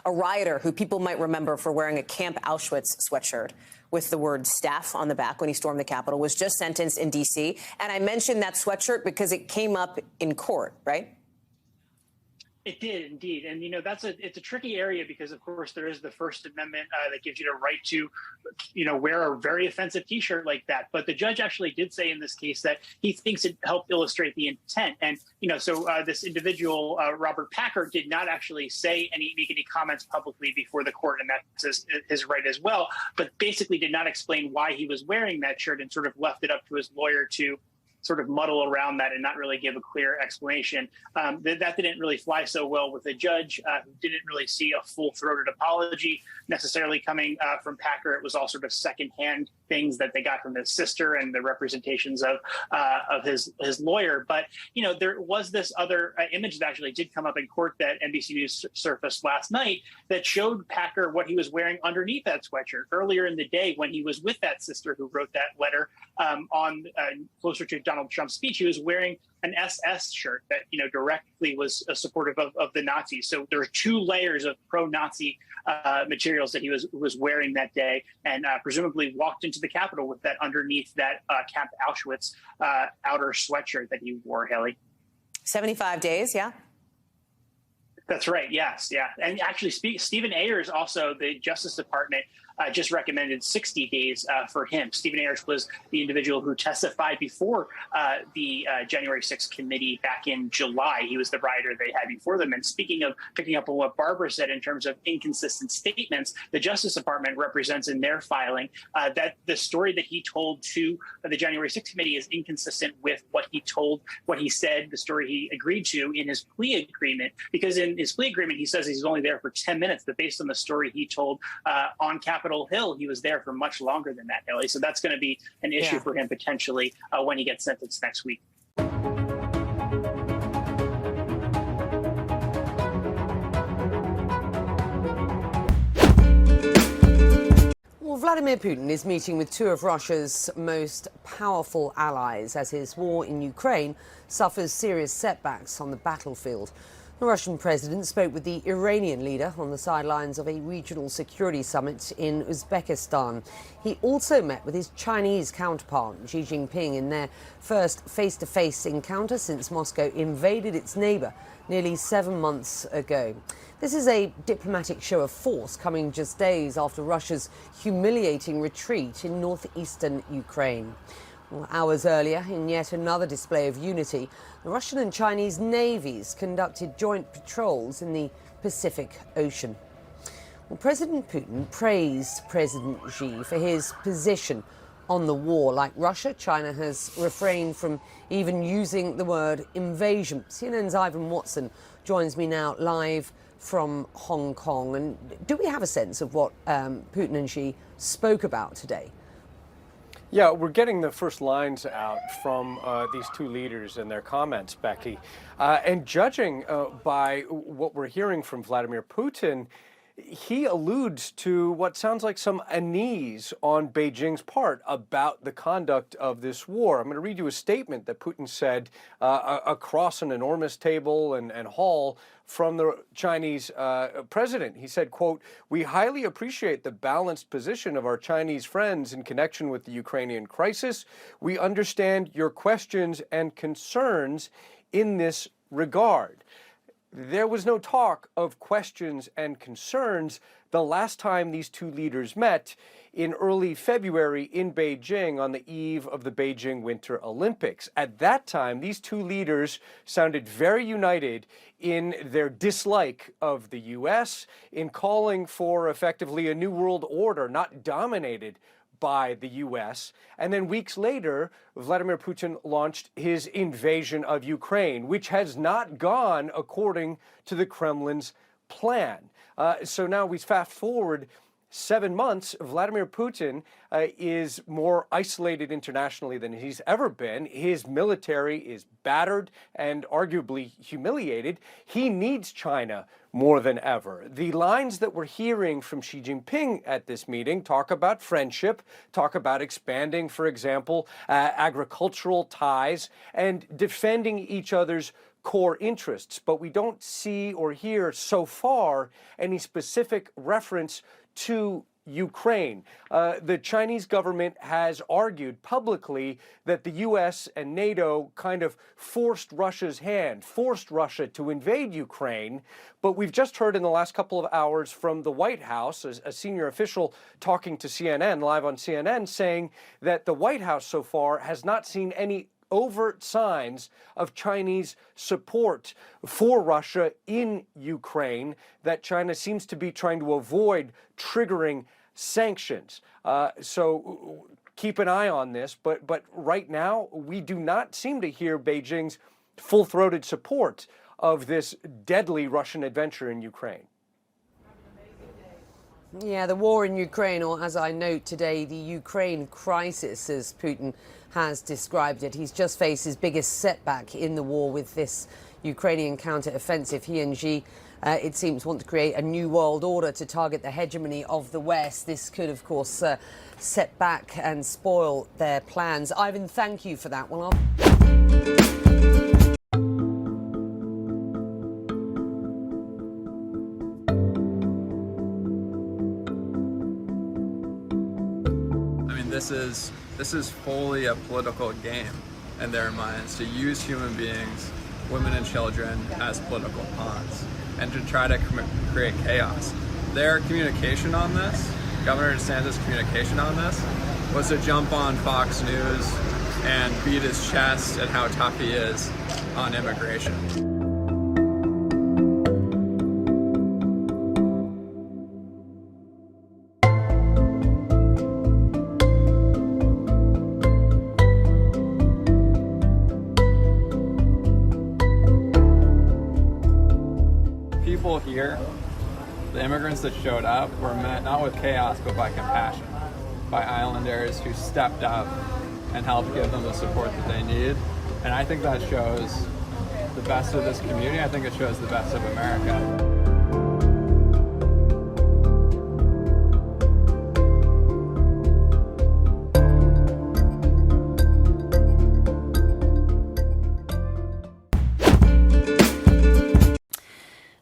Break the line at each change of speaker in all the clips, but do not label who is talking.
a rioter who people might remember for wearing a Camp Auschwitz sweatshirt with the word staff on the back when he stormed the Capitol, was just sentenced in D.C. And I mentioned that sweatshirt because it came up in court, right?
It did indeed, and it's a tricky area because, of course, there is the First Amendment that gives you the right to, wear a very offensive T-shirt like that. But the judge actually did say in this case that he thinks it helped illustrate the intent, and so this individual, Robert Packer, did not actually make any comments publicly before the court, and that's his right as well. But basically, did not explain why he was wearing that shirt and sort of left it up to his lawyer to sort of muddle around that and not really give a clear explanation. That didn't really fly so well with the judge, who didn't really see a full-throated apology necessarily coming from Packer. It was all sort of secondhand things that they got from his sister and the representations of his lawyer. But, there was this other image that actually did come up in court that NBC News surfaced last night that showed Packer what he was wearing underneath that sweatshirt earlier in the day when he was with that sister who wrote that letter on closer to Donald Trump's speech. He was wearing an SS shirt that, directly was supportive of the Nazis. So there were two layers of pro-Nazi materials that he was wearing that day, and presumably walked into the Capitol with that underneath that Camp Auschwitz outer sweatshirt that he wore, Haley.
75 days, yeah?
That's right. Yes. Yeah. And actually, Stephen Ayers, also the Justice Department, just recommended 60 days for him. Stephen Ayers was the individual who testified before the January6 committee back in July. He was the writer they had before them. And speaking of picking up on what Barbara said in terms of inconsistent statements, the Justice Department represents in their filing that the story that he told to the January6 committee is inconsistent with what he said, the story he agreed to in his plea agreement. Because in his plea agreement, he says he's only there for 10 minutes, but based on the story he told on Capitol Hill, he was there for much longer than that, Ellie. So that's going to be an issue for him potentially when he gets sentenced next week.
Well, Vladimir Putin is meeting with two of Russia's most powerful allies as his war in Ukraine suffers serious setbacks on the battlefield. The Russian president spoke with the Iranian leader on the sidelines of a regional security summit in Uzbekistan. He also met with his Chinese counterpart, Xi Jinping, in their first face-to-face encounter since Moscow invaded its neighbour nearly 7 months ago. This is a diplomatic show of force coming just days after Russia's humiliating retreat in northeastern Ukraine. Well, hours earlier, in yet another display of unity, the Russian and Chinese navies conducted joint patrols in the Pacific Ocean. Well, President Putin praised President Xi for his position on the war. Like Russia, China has refrained from even using the word invasion. CNN's Ivan Watson joins me now live from Hong Kong. And do we have a sense of what Putin and Xi spoke about today?
Yeah, we're getting the first lines out from these two leaders and their comments, Becky. And judging by what we're hearing from Vladimir Putin, he alludes to what sounds like some unease on Beijing's part about the conduct of this war. I'm going to read you a statement that Putin said across an enormous table and hall from the Chinese president. He said, quote, "We highly appreciate the balanced position of our Chinese friends in connection with the Ukrainian crisis. We understand your questions and concerns in this regard." There was no talk of questions and concerns the last time these two leaders met in early February in Beijing on the eve of the Beijing Winter Olympics. At that time, these two leaders sounded very united in their dislike of the U.S., in calling for effectively a new world order, not dominated by the U.S. And then weeks later, Vladimir Putin launched his invasion of Ukraine, which has not gone according to the Kremlin's plan. So now we fast forward 7 months, Vladimir Putin is more isolated internationally than he's ever been. His military is battered and arguably humiliated. He needs China more than ever. The lines that we're hearing from Xi Jinping at this meeting talk about friendship, talk about expanding, for example, agricultural ties, and defending each other's core interests, but we don't see or hear so far any specific reference to Ukraine. The Chinese government has argued publicly that the U.S. and NATO kind of forced Russia's hand, forced Russia to invade Ukraine. But we've just heard in the last couple of hours from the White House, a senior official talking to CNN, live on CNN, saying that the White House so far has not seen any overt signs of Chinese support for Russia in Ukraine, that China seems to be trying to avoid triggering sanctions. So keep an eye on this. But right now, we do not seem to hear Beijing's full-throated support of this deadly Russian adventure in Ukraine.
Yeah, the war in Ukraine, or as I note today, the Ukraine crisis, as Putin has described it. He's just faced his biggest setback in the war with this Ukrainian counter-offensive. He and Xi, it seems, want to create a new world order to target the hegemony of the West. This could, of course, set back and spoil their plans. Ivan, thank you for that. Well,
This is fully a political game in their minds, to use human beings, women and children, as political pawns and to try to create chaos. Their communication on this, Governor DeSantis' communication on this, was to jump on Fox News and beat his chest at how tough he is on immigration. People here, the immigrants that showed up, were met not with chaos but by compassion, by islanders who stepped up and helped give them the support that they need. And I think that shows the best of this community. I think it shows the best of America.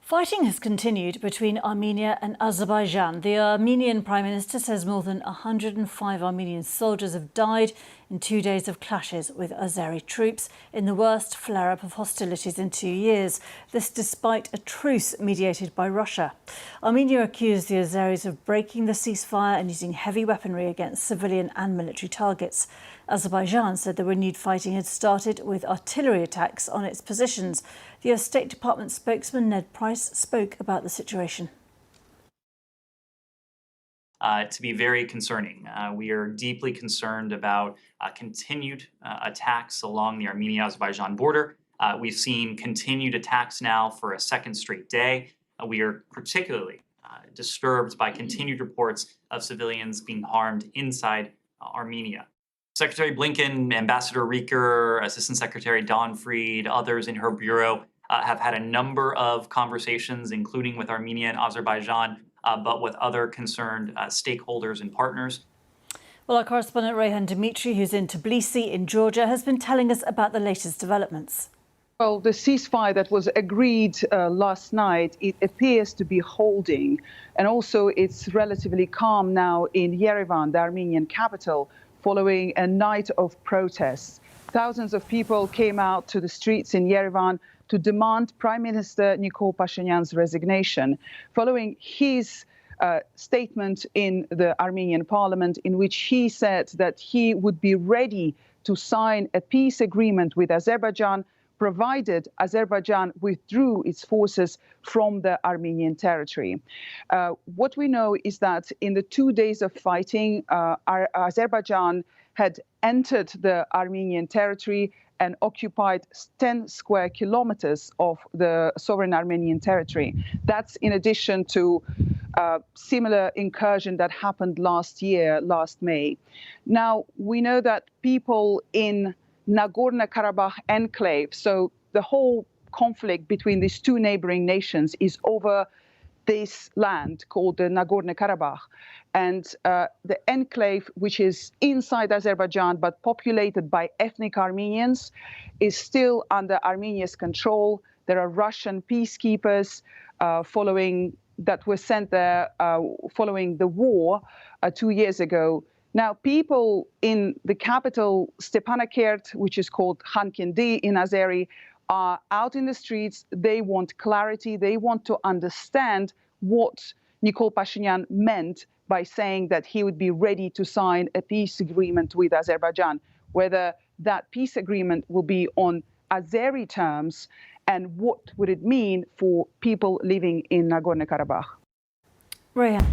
Fighting has continued between Armenia and Azerbaijan. The Armenian Prime Minister says more than 105 Armenian soldiers have died in 2 days of clashes with Azeri troops in the worst flare-up of hostilities in 2 years. This despite a truce mediated by Russia. Armenia accused the Azeris of breaking the ceasefire and using heavy weaponry against civilian and military targets. Azerbaijan said the renewed fighting had started with artillery attacks on its positions. The US State Department spokesman Ned Price spoke about the situation.
To be very concerning. We are deeply concerned about continued attacks along the Armenia-Azerbaijan border. We've seen continued attacks now for a second straight day. We are particularly disturbed by continued reports of civilians being harmed inside Armenia. Secretary Blinken, Ambassador Rieker, Assistant Secretary Dawn Fried, others in her bureau have had a number of conversations, including with Armenia and Azerbaijan, but with other concerned stakeholders and partners.
Well, our correspondent Rayhan Dimitri, who's in Tbilisi in Georgia, has been telling us about the latest developments.
Well, the ceasefire that was agreed last night, it appears to be holding. And also it's relatively calm now in Yerevan, the Armenian capital, following a night of protests. Thousands of people came out to the streets in Yerevan to demand Prime Minister Nikol Pashinyan's resignation, following his statement in the Armenian parliament, in which he said that he would be ready to sign a peace agreement with Azerbaijan, provided Azerbaijan withdrew its forces from the Armenian territory. What we know is that in the 2 days of fighting, Azerbaijan had entered the Armenian territory and occupied 10 square kilometers of the sovereign Armenian territory. That's in addition to similar incursion that happened last May. Now, we know that people in Nagorno-Karabakh enclave, so the whole conflict between these two neighboring nations, is over this land called the Nagorno-Karabakh. And the enclave, which is inside Azerbaijan but populated by ethnic Armenians, is still under Armenia's control. There are Russian peacekeepers that were sent there following the war 2 years ago. Now, people in the capital, Stepanakert, which is called Khankendi in Azeri, are out in the streets. They want clarity. They want to understand what Nikol Pashinyan meant by saying that he would be ready to sign a peace agreement with Azerbaijan, whether that peace agreement will be on Azeri terms, and what would it mean for people living in Nagorno-Karabakh.
Rayhan.